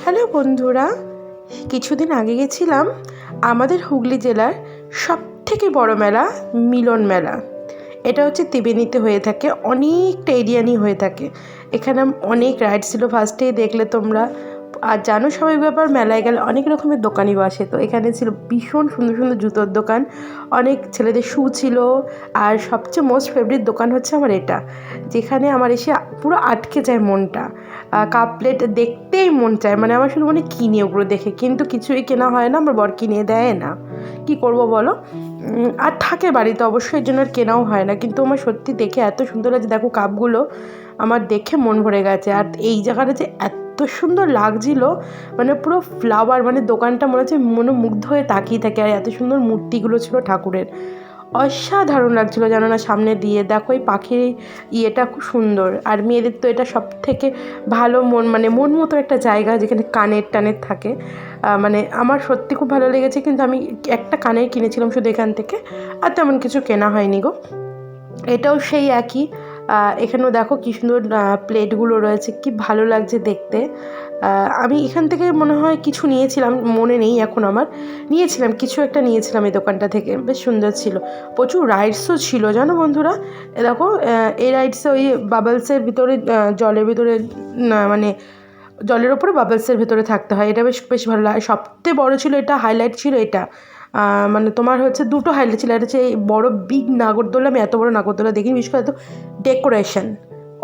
Hello বন্ধুরা, কিছুদিন আগে গেছিলাম আমাদের হুগলি জেলার সবথেকে বড় মেলা মিলন মেলা। এটা হচ্ছে ত্রিবেণীতে হয়ে থাকে, অনেকটা এরিয়া নিয়ে হয়ে থাকে। এখানে অনেক রাইড ছিল, ফার্স্টেই দেখলে তোমরা। আর জানো সবাই ব্যাপার, মেলায় গেলে অনেক রকমের দোকানই বসে। তো এখানে ছিল ভীষণ সুন্দর সুন্দর জুতোর দোকান, অনেক ছেলেদের শ্যু ছিল। আর সবচেয়ে মোস্ট ফেভারিট দোকান হচ্ছে আমার এটা, যেখানে আমার এসে পুরো আটকে যায় মনটা। কাপ প্লেট দেখতেই মন চায়, মানে আমার শুধু মনে কিনে ওগুলো দেখে, কিন্তু কিছুই কেনা হয় না, আমার বর কিনে দেয় না। কি করব বলো। আর থাকে বাড়িতে অবশ্যই, এর জন্য আর কেনাও হয় না। কিন্তু আমার সত্যি দেখে এত সুন্দর লাগছে, দেখো কাপগুলো আমার দেখে মন ভরে গেছে। আর এই জায়গাটা যে এত সুন্দর লাগছিল, মানে পুরো ফ্লাওয়ার, মানে দোকানটা মনে হচ্ছে মনোমুগ্ধ হয়ে তাকিয়ে থাকে। আর এত সুন্দর মূর্তিগুলো ছিল ঠাকুরের, অসাধারণ লাগছিলো জানো না। সামনে দিয়ে দেখো এই পাখির ইয়েটা খুব সুন্দর। আর মেয়েদের তো এটা সব থেকে ভালো মন মতো একটা জায়গা, যেখানে কানের টানের থাকে। মানে আমার সত্যি খুব ভালো লেগেছে। কিন্তু আমি একটা কানের কিনেছিলাম শুধু এখান থেকে, আর তেমন কিছু কেনা হয়নি গো। এটাও সেই একই। এখানেও দেখো কী সুন্দর প্লেটগুলো রয়েছে, কি ভালো লাগছে দেখতে। আমি এখান থেকে মনে হয় কিছু নিয়েছিলাম, মনে নেই এখন আমার। নিয়েছিলাম কিছু একটা, নিয়েছিলাম এই দোকানটা থেকে, বেশ সুন্দর ছিল। প্রচুর রাইডসও ছিল জানো বন্ধুরা। দেখো এই রাইডসে ওই বাবলসের ভিতরে, জলের ভিতরে, মানে জলের ওপরে বাবলসের ভেতরে থাকতে হয়। এটা বেশ বেশ ভালো লাগে। সবথেকে বড়ো ছিল এটা, হাইলাইট ছিল এটা। মানে তোমার হচ্ছে দুটো হাইলাইট ছিল। এটা হচ্ছে এই বড়ো বিগ নাগরদোলা, আমি এত বড়ো নাগরদোলা দেখিনি। বিশেষ করে এত ডেকোরেশন,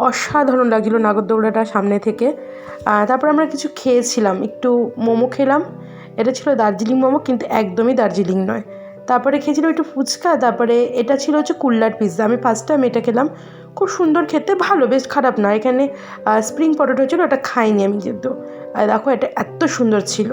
অসাধারণ লাগছিলো নাগরদোলাটা সামনে থেকে। তারপর আমরা কিছু খেয়েছিলাম, একটু মোমো খেলাম। এটা ছিল দার্জিলিং মোমো, কিন্তু একদমই দার্জিলিং নয়। তারপরে খেয়েছিলাম একটু ফুচকা। তারপরে এটা ছিল হচ্ছে কুল্লার পিৎজা। আমি ফার্স্ট টাইম এটা খেলাম, খুব সুন্দর খেতে, ভালো, বেশ খারাপ না। এখানে স্প্রিং পটেটো ছিল, ওটা খাইনি আমি, কিন্তু দেখো এটা এত সুন্দর ছিল।